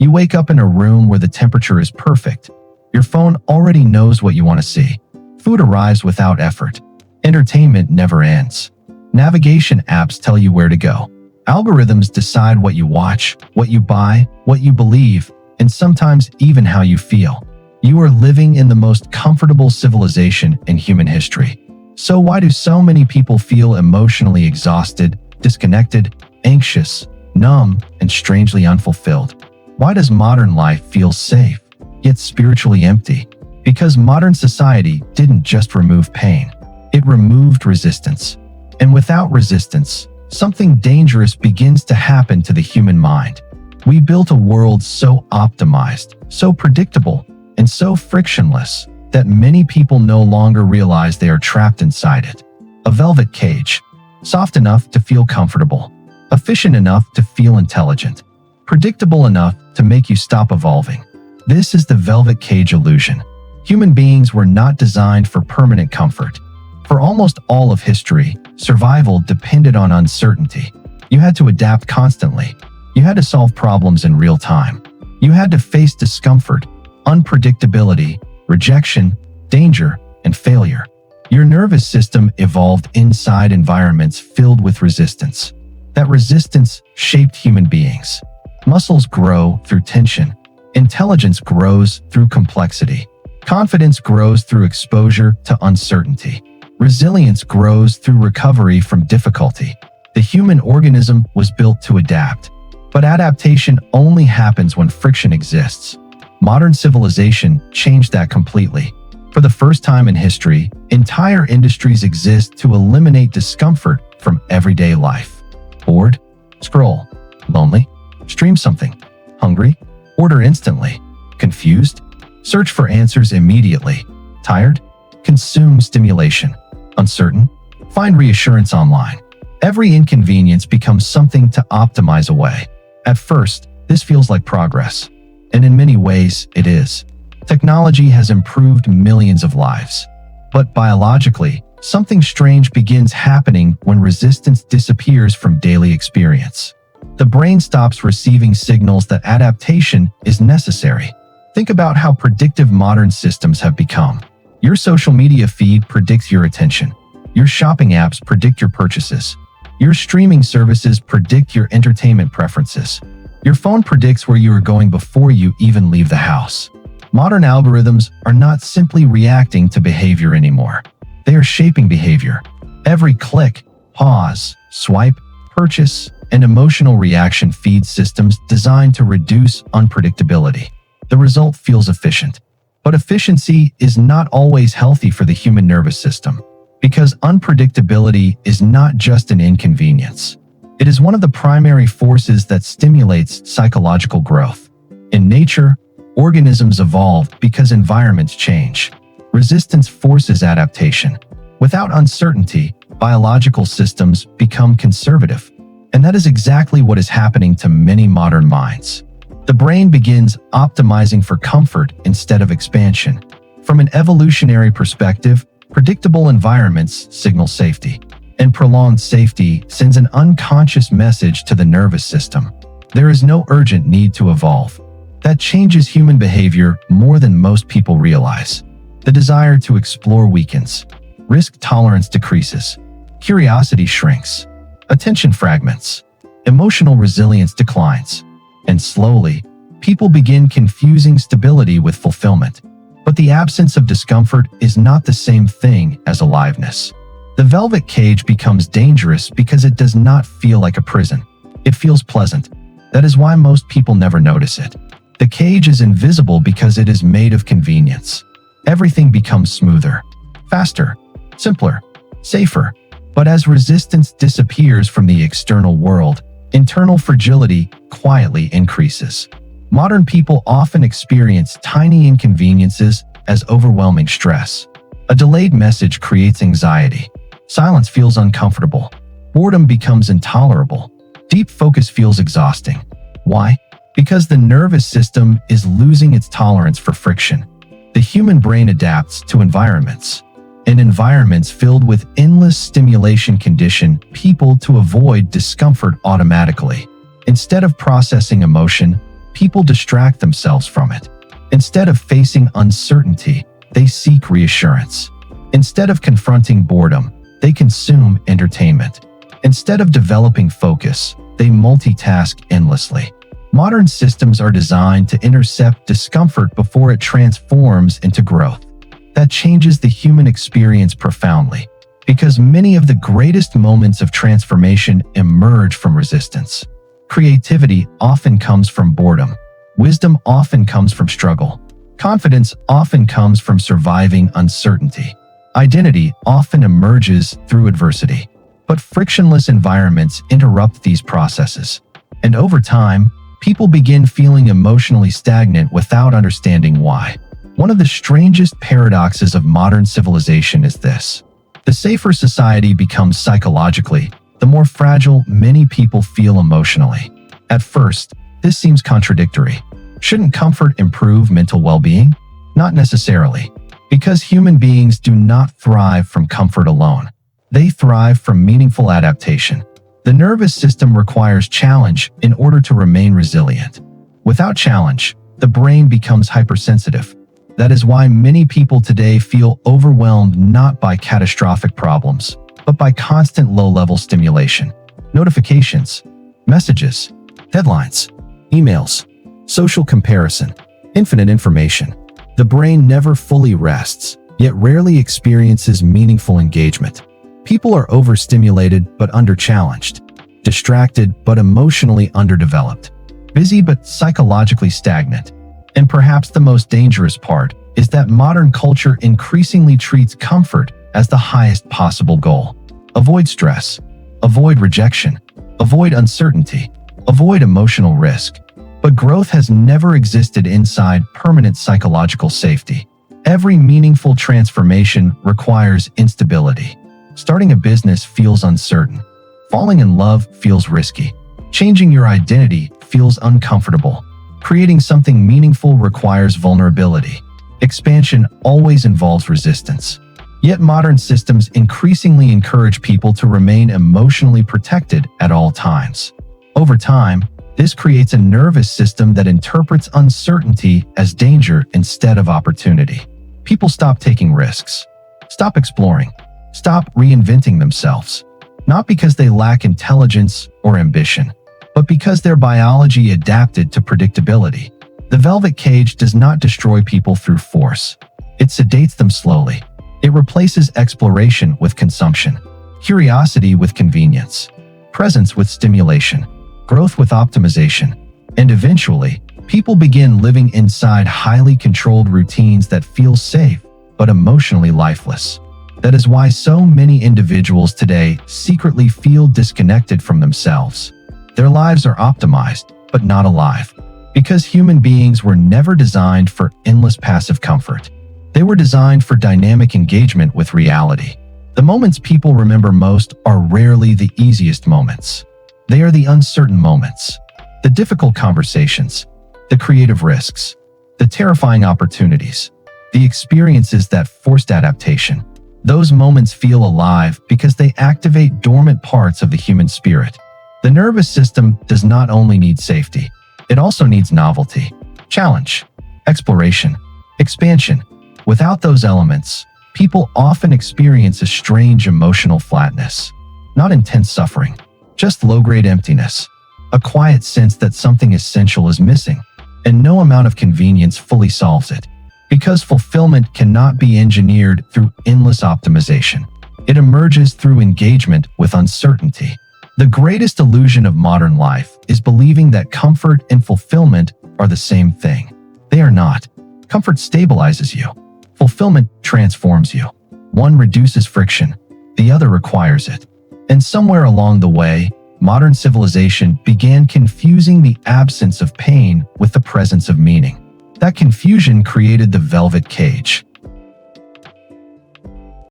You wake up in a room where the temperature is perfect. Your phone already knows what you want to see. Food arrives without effort. Entertainment never ends. Navigation apps tell you where to go. Algorithms decide what you watch, what you buy, what you believe, and sometimes even how you feel. You are living in the most comfortable civilization in human history. So why do so many people feel emotionally exhausted, disconnected, anxious, numb, and strangely unfulfilled? Why does modern life feel safe, yet spiritually empty? Because modern society didn't just remove pain, it removed resistance. And without resistance, something dangerous begins to happen to the human mind. We built a world so optimized, so predictable, and so frictionless that many people no longer realize they are trapped inside it. A velvet cage, soft enough to feel comfortable, efficient enough to feel intelligent, predictable enough to make you stop evolving. This is the velvet cage illusion. Human beings were not designed for permanent comfort. For almost all of history, survival depended on uncertainty. You had to adapt constantly. You had to solve problems in real time. You had to face discomfort, unpredictability, rejection, danger, and failure. Your nervous system evolved inside environments filled with resistance. That resistance shaped human beings. Muscles grow through tension. Intelligence grows through complexity. Confidence grows through exposure to uncertainty. Resilience grows through recovery from difficulty. The human organism was built to adapt. But adaptation only happens when friction exists. Modern civilization changed that completely. For the first time in history, entire industries exist to eliminate discomfort from everyday life. Bored? Scroll. Lonely? Stream something. Hungry? Order instantly. Confused? Search for answers immediately. Tired? Consume stimulation. Uncertain? Find reassurance online. Every inconvenience becomes something to optimize away. At first, this feels like progress. And in many ways, it is. Technology has improved millions of lives. But biologically, something strange begins happening when resistance disappears from daily experience. The brain stops receiving signals that adaptation is necessary. Think about how predictive modern systems have become. Your social media feed predicts your attention. Your shopping apps predict your purchases. Your streaming services predict your entertainment preferences. Your phone predicts where you are going before you even leave the house. Modern algorithms are not simply reacting to behavior anymore. They are shaping behavior. Every click, pause, swipe, purchase, and emotional reaction feeds systems designed to reduce unpredictability. The result feels efficient. But efficiency is not always healthy for the human nervous system, because unpredictability is not just an inconvenience. It is one of the primary forces that stimulates psychological growth. In nature, organisms evolve because environments change. Resistance forces adaptation. Without uncertainty, biological systems become conservative. And that is exactly what is happening to many modern minds. The brain begins optimizing for comfort instead of expansion. From an evolutionary perspective, predictable environments signal safety, and prolonged safety sends an unconscious message to the nervous system. There is no urgent need to evolve. That changes human behavior more than most people realize. The desire to explore weakens. Risk tolerance decreases. Curiosity shrinks. Attention fragments. Emotional resilience declines. And slowly, people begin confusing stability with fulfillment. But the absence of discomfort is not the same thing as aliveness. The velvet cage becomes dangerous because it does not feel like a prison. It feels pleasant. That is why most people never notice it. The cage is invisible because it is made of convenience. Everything becomes smoother, faster, simpler, safer. But as resistance disappears from the external world, internal fragility quietly increases. Modern people often experience tiny inconveniences as overwhelming stress. A delayed message creates anxiety. Silence feels uncomfortable. Boredom becomes intolerable. Deep focus feels exhausting. Why? Because the nervous system is losing its tolerance for friction. The human brain adapts to environments. And environments filled with endless stimulation condition people to avoid discomfort automatically. Instead of processing emotion, people distract themselves from it. Instead of facing uncertainty, they seek reassurance. Instead of confronting boredom, they consume entertainment. Instead of developing focus, they multitask endlessly. Modern systems are designed to intercept discomfort before it transforms into growth. That changes the human experience profoundly, because many of the greatest moments of transformation emerge from resistance. Creativity often comes from boredom. Wisdom often comes from struggle. Confidence often comes from surviving uncertainty. Identity often emerges through adversity. But frictionless environments interrupt these processes. And over time, people begin feeling emotionally stagnant without understanding why. One of the strangest paradoxes of modern civilization is this. The safer society becomes psychologically, the more fragile many people feel emotionally. At first, this seems contradictory. Shouldn't comfort improve mental well-being? Not necessarily, because human beings do not thrive from comfort alone. They thrive from meaningful adaptation. The nervous system requires challenge in order to remain resilient. Without challenge, the brain becomes hypersensitive. That is why many people today feel overwhelmed not by catastrophic problems, but by constant low-level stimulation. Notifications, messages, deadlines, emails, social comparison, infinite information. The brain never fully rests, yet rarely experiences meaningful engagement. People are overstimulated but under-challenged, distracted but emotionally underdeveloped, busy but psychologically stagnant. And perhaps the most dangerous part is that modern culture increasingly treats comfort as the highest possible goal. Avoid stress, avoid rejection, avoid uncertainty, avoid emotional risk. But growth has never existed inside permanent psychological safety. Every meaningful transformation requires instability. Starting a business feels uncertain. Falling in love feels risky. Changing your identity feels uncomfortable. Creating something meaningful requires vulnerability. Expansion always involves resistance. Yet modern systems increasingly encourage people to remain emotionally protected at all times. Over time, this creates a nervous system that interprets uncertainty as danger instead of opportunity. People stop taking risks, stop exploring, stop reinventing themselves, not because they lack intelligence or ambition, but because their biology adapted to predictability. The velvet cage does not destroy people through force. It sedates them slowly. It replaces exploration with consumption, curiosity with convenience, presence with stimulation, growth with optimization, and eventually, people begin living inside highly controlled routines that feel safe but emotionally lifeless. That is why so many individuals today secretly feel disconnected from themselves. Their lives are optimized, but not alive. Because human beings were never designed for endless passive comfort. They were designed for dynamic engagement with reality. The moments people remember most are rarely the easiest moments. They are the uncertain moments, the difficult conversations, the creative risks, the terrifying opportunities, the experiences that forced adaptation. Those moments feel alive because they activate dormant parts of the human spirit. The nervous system does not only need safety, it also needs novelty, challenge, exploration, expansion. Without those elements, people often experience a strange emotional flatness. Not intense suffering, just low-grade emptiness. A quiet sense that something essential is missing, and no amount of convenience fully solves it. Because fulfillment cannot be engineered through endless optimization. It emerges through engagement with uncertainty. The greatest illusion of modern life is believing that comfort and fulfillment are the same thing. They are not. Comfort stabilizes you. Fulfillment transforms you. One reduces friction, the other requires it. And somewhere along the way, modern civilization began confusing the absence of pain with the presence of meaning. That confusion created the velvet cage.